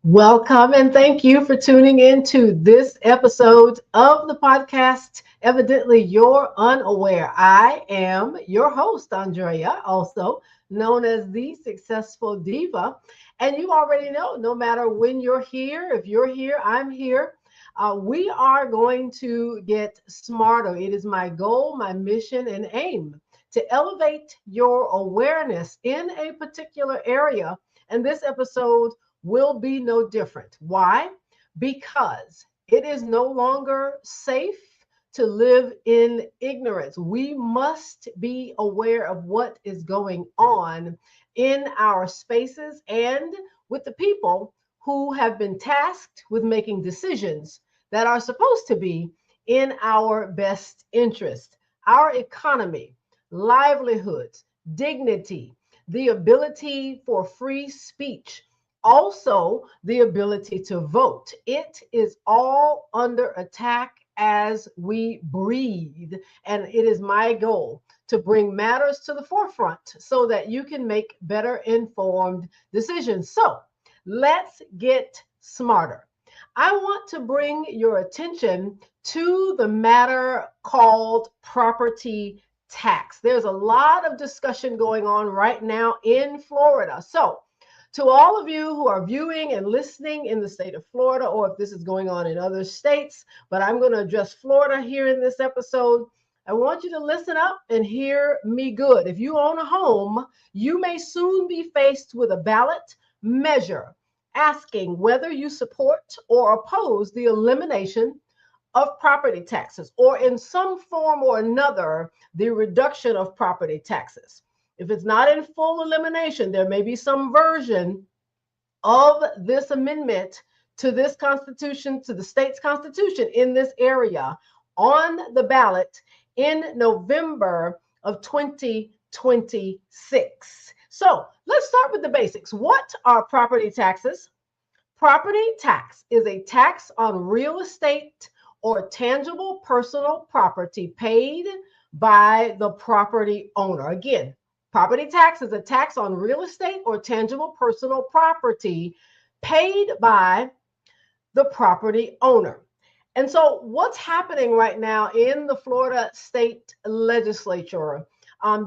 Welcome and thank you for tuning in to this episode of the podcast. Evidently, you're unaware. I am your host, Andrea, also known as the Successful Diva. And you already know, no matter when you're here, if you're here, I'm here. We are going to get smarter. It is my goal, my mission, and aim to elevate your awareness in a particular area. And this episode will be no different. Why? Because it is no longer safe to live in ignorance. We must be aware of what is going on in our spaces and with the people who have been tasked with making decisions that are supposed to be in our best interest. Our economy, livelihoods, dignity, the ability for free speech, also the ability to vote. It is all under attack as we breathe. And it is my goal to bring matters to the forefront so that you can make better informed decisions. So let's get smarter. I want to bring your attention to the matter called property tax. There's a lot of discussion going on right now in Florida. So to all of you who are viewing and listening in the state of Florida, or if this is going on in other states, but I'm going to address Florida here in this episode. I want you to listen up and hear me good. If you own a home, you may soon be faced with a ballot measure asking whether you support or oppose the elimination of property taxes, or in some form or another, the reduction of property taxes. If it's not in full elimination, there may be some version of this amendment to this constitution, to the state's constitution in this area on the ballot in November of 2026. So let's start with the basics. What are property taxes? Property tax is a tax on real estate or tangible personal property paid by the property owner. Again, property tax is a tax on real estate or tangible personal property paid by the property owner. And so, what's happening right now in the Florida state legislature?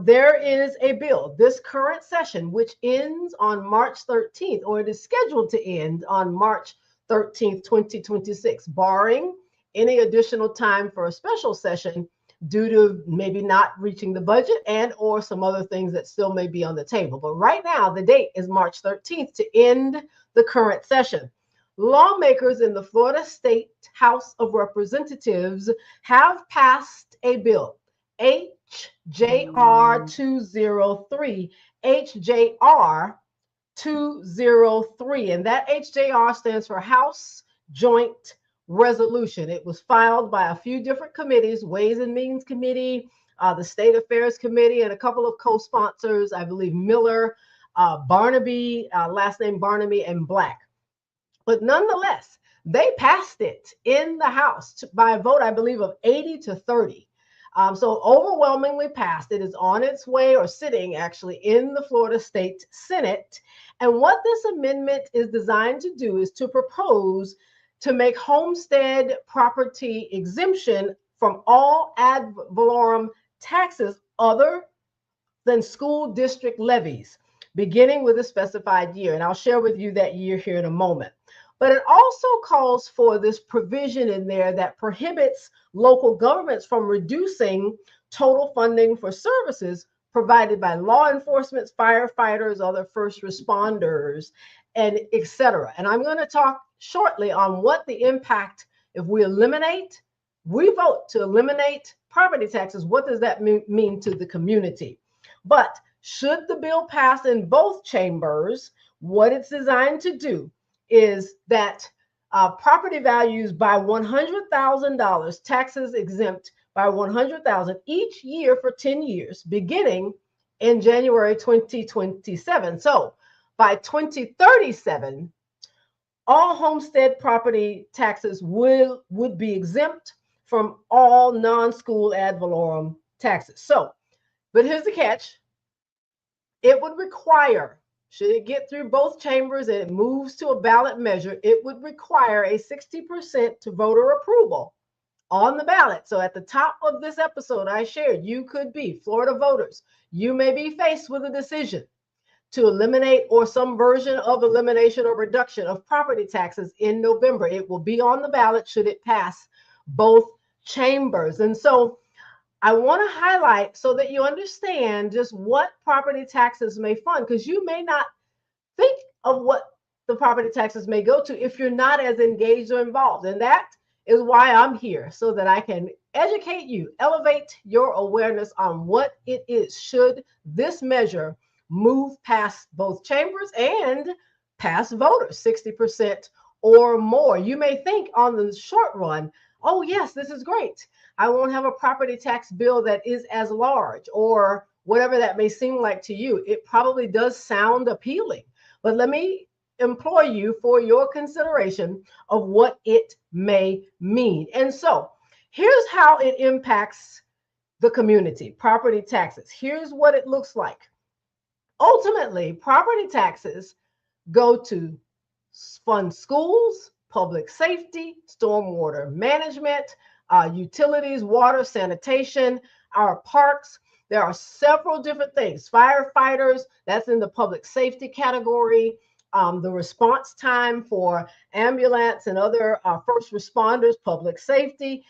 There is a bill this current session, which ends on March 13th, or it is scheduled to end on March 13th, 2026, barring any additional time for a special session due to maybe not reaching the budget and or some other things that still may be on the table. But right now, the date is March 13th to end the current session. Lawmakers in the Florida State House of Representatives have passed a bill, HJR 203, HJR 203, and that HJR stands for House Joint Resolution. It was filed by a few different committees, Ways and Means Committee, the State Affairs Committee, and a couple of co-sponsors, I believe Miller, Barnaby, last name Barnaby, and Black. But nonetheless, they passed it in the House by a vote, I believe, of 80-30. So overwhelmingly passed. It is on its way, or sitting actually, in the Florida State Senate. And what this amendment is designed to do is to propose to make homestead property exemption from all ad valorem taxes other than school district levies, beginning with a specified year. And I'll share with you that year here in a moment. But it also calls for this provision in there that prohibits local governments from reducing total funding for services provided by law enforcement, firefighters, other first responders, and etc. And I'm going to talk shortly on what the impact, if we vote to eliminate property taxes, what does that mean to the community? But should the bill pass in both chambers, what it's designed to do is that property values by $100,000, taxes exempt by $100,000 each year for 10 years, beginning in January 2027. So by 2037, all homestead property taxes would be exempt from all non-school ad valorem taxes. So, but here's the catch. It would require should it get through both chambers and it moves to a ballot measure, it would require a 60% to voter approval on the ballot. So at the top of this episode, I shared you could be Florida voters. You may be faced with a decision to eliminate or some version of elimination or reduction of property taxes in November. It will be on the ballot should it pass both chambers. And so I want to highlight so that you understand just what property taxes may fund, because you may not think of what the property taxes may go to if you're not as engaged or involved. And that is why I'm here, so that I can educate you, elevate your awareness on what it is should this measure move past both chambers and pass voters 60% or more. You may think on the short run, oh yes, this is great. I won't have a property tax bill that is as large, or whatever that may seem like to you. It probably does sound appealing, but let me implore you for your consideration of what it may mean. And so here's how it impacts the community, property taxes. Here's what it looks like. Ultimately, property taxes go to fund schools, public safety, stormwater management, utilities, water, sanitation, our parks. There are several different things. Firefighters, that's in the public safety category. The response time for ambulance and other first responders, public safety,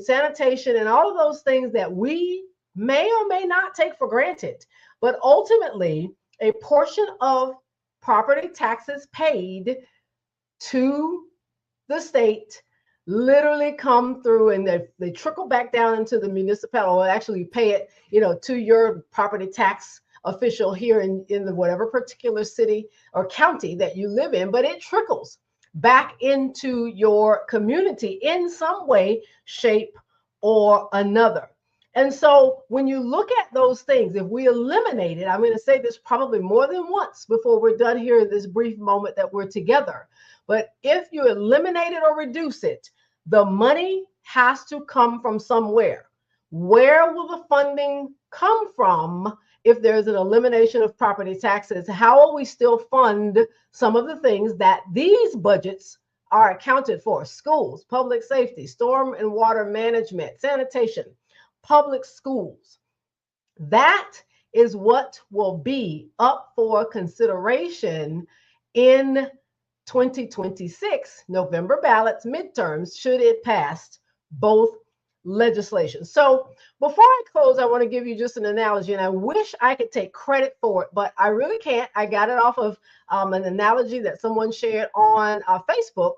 sanitation, and all of those things that we may or may not take for granted. But ultimately, a portion of property taxes paid to the state literally come through, and they trickle back down into the municipality, or actually pay it, to your property tax official here in the whatever particular city or county that you live in, but it trickles back into your community in some way, shape, or another. And so when you look at those things, if we eliminate it, I'm going to say this probably more than once before we're done here in this brief moment that we're together. But if you eliminate it or reduce it, the money has to come from somewhere. Where will the funding come from if there's an elimination of property taxes? How will we still fund some of the things that these budgets are accounted for? Schools, public safety, storm and water management, sanitation, public schools. That is what will be up for consideration in 2026 November ballots, midterms, should it pass both legislation. So before I close, I want to give you just an analogy, and I wish I could take credit for it, but I really can't. I got it off of an analogy that someone shared on Facebook,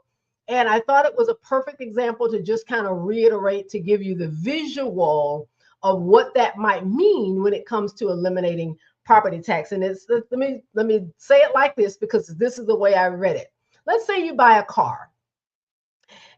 and I thought it was a perfect example to just kind of reiterate, to give you the visual of what that might mean when it comes to eliminating property tax. And let me say it like this, because this is the way I read it. Let's say you buy a car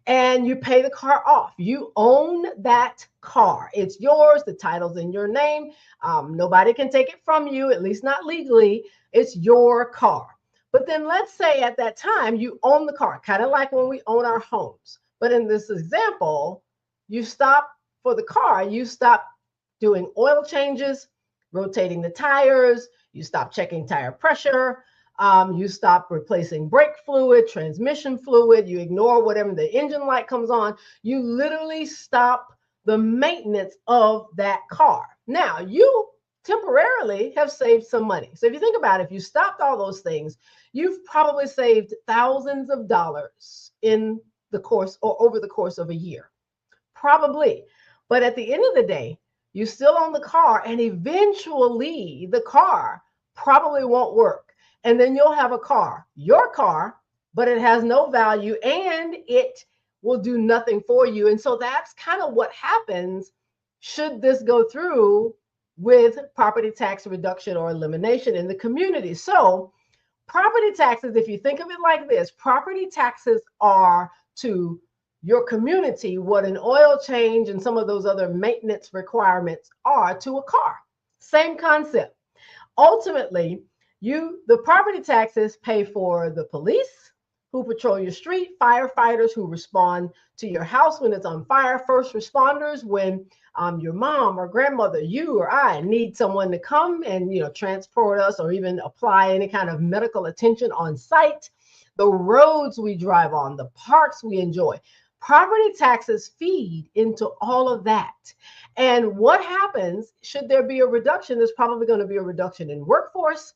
and you pay the car off. You own that car. It's yours. The title's in your name. Nobody can take it from you, at least not legally. It's your car. But then let's say at that time you own the car, kind of like when we own our homes. But in this example, you stop for the car. You stop doing oil changes, rotating the tires. You stop checking tire pressure. You stop replacing brake fluid, transmission fluid. You ignore whatever the engine light comes on. You literally stop the maintenance of that car. Now, you temporarily have saved some money. So if you think about it, if you stopped all those things, you've probably saved thousands of dollars in the course or over the course of a year. Probably. But at the end of the day, you still own the car, and eventually the car probably won't work. And then you'll have a car, your car, but it has no value and it will do nothing for you. And so that's kind of what happens should this go through with property tax reduction or elimination in the community. So property taxes, if you think of it like this, property taxes are to your community what an oil change and some of those other maintenance requirements are to a car. Same concept. Ultimately, the property taxes pay for the police, who patrol your street, firefighters who respond to your house when it's on fire, first responders when your mom or grandmother, you or I need someone to come and transport us or even apply any kind of medical attention on site, the roads we drive on, the parks we enjoy. Property taxes feed into all of that. And what happens, should there be a reduction, there's probably going to be a reduction in workforce.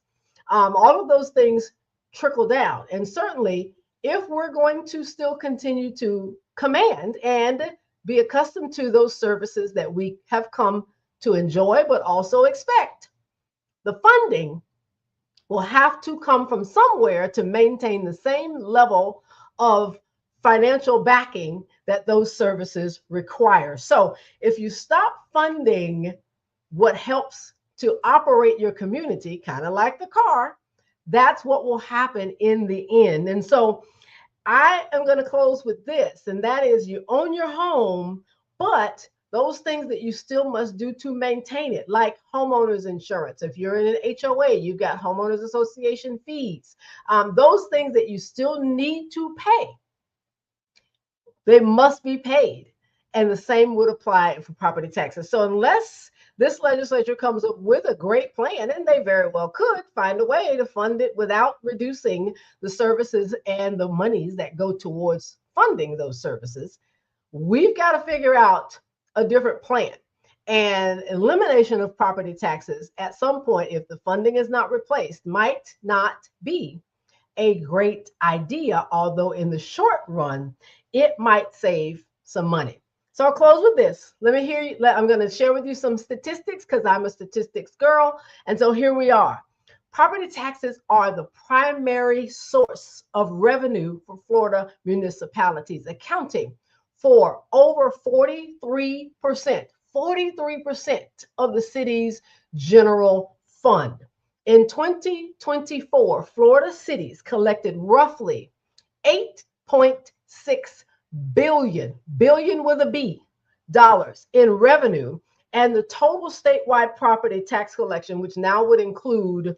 All of those things trickle down. And certainly, if we're going to still continue to command and be accustomed to those services that we have come to enjoy, but also expect, the funding will have to come from somewhere to maintain the same level of financial backing that those services require. So if you stop funding what helps to operate your community, kind of like the car, that's what will happen in the end. And so I am going to close with this, and that is you own your home, but those things that you still must do to maintain it, like homeowners insurance. If you're in an HOA, you've got homeowners association fees. Those things that you still need to pay, they must be paid. And the same would apply for property taxes. So unless this legislature comes up with a great plan, and they very well could find a way to fund it without reducing the services and the monies that go towards funding those services, we've got to figure out a different plan. And elimination of property taxes at some point, if the funding is not replaced, might not be a great idea, although in the short run, it might save some money. So I'll close with this. Let me hear you. I'm going to share with you some statistics because I'm a statistics girl. And so here we are. Property taxes are the primary source of revenue for Florida municipalities, accounting for over 43% of the city's general fund. In 2024, Florida cities collected roughly 8.6 billion with a B dollars in revenue, and the total statewide property tax collection, which now would include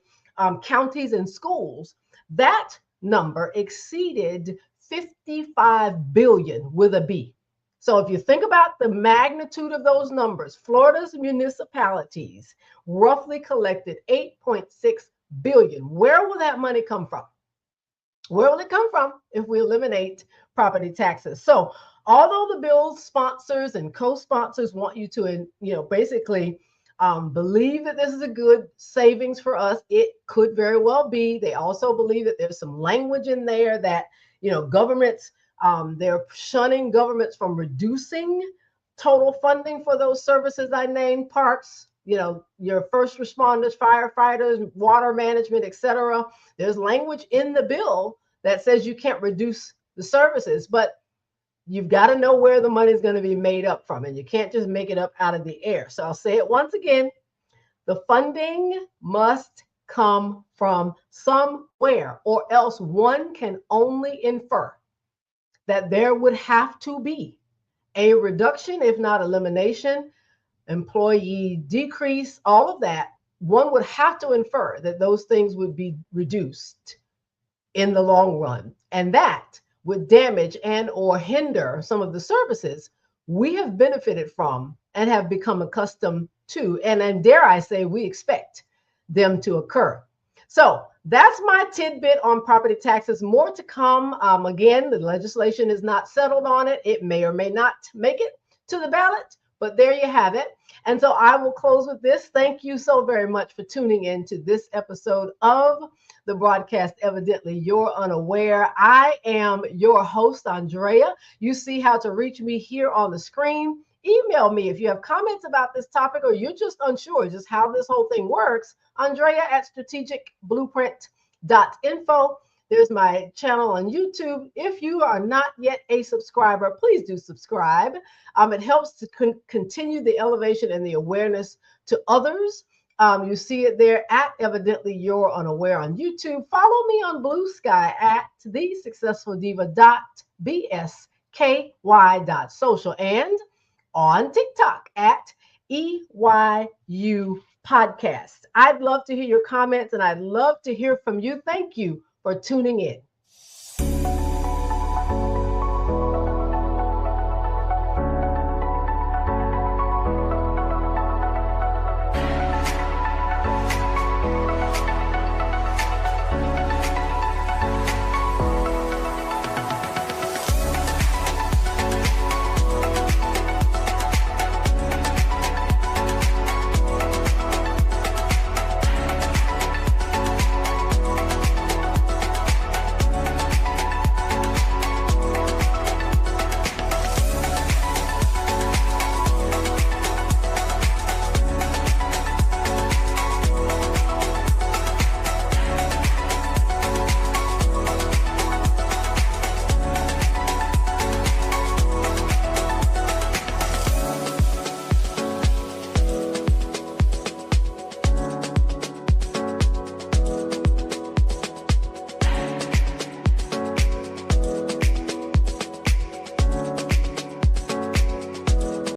counties and schools, that number exceeded 55 billion with a B. So if you think about the magnitude of those numbers, Florida's municipalities roughly collected 8.6 billion. Where will that money come from? Where will it come from if we eliminate property taxes? So although the bill's sponsors and co-sponsors want you to, basically believe that this is a good savings for us, it could very well be. They also believe that there's some language in there that, governments, they're shunning governments from reducing total funding for those services I named, parks, your first responders, firefighters, water management, etc. There's language in the bill that says you can't reduce the services, but you've got to know where the money is going to be made up from, and you can't just make it up out of the air. So I'll say it once again, the funding must come from somewhere, or else one can only infer that there would have to be a reduction, if not elimination, employee decrease, all of that. One would have to infer that those things would be reduced in the long run, and that would damage and or hinder some of the services we have benefited from and have become accustomed to, and dare I say, we expect them to occur. So that's my tidbit on property taxes. More to come. Again, the legislation is not settled on it. It may or may not make it to the ballot, but there you have it. And so I will close with this. Thank you so very much for tuning in to this episode of the broadcast, Evidently You're Unaware. I am your host, Andrea. You see how to reach me here on the screen. Email me if you have comments about this topic or you're just unsure just how this whole thing works. Andrea@strategicblueprint.info. There's my channel on YouTube. If you are not yet a subscriber, please do subscribe. It helps to continue the elevation and the awareness to others. You see it there at Evidently You're Unaware on YouTube. Follow me on Blue Sky at thesuccessfuldiva.bsky.social and on TikTok at EYU Podcast. I'd love to hear your comments and I'd love to hear from you. Thank you for tuning in.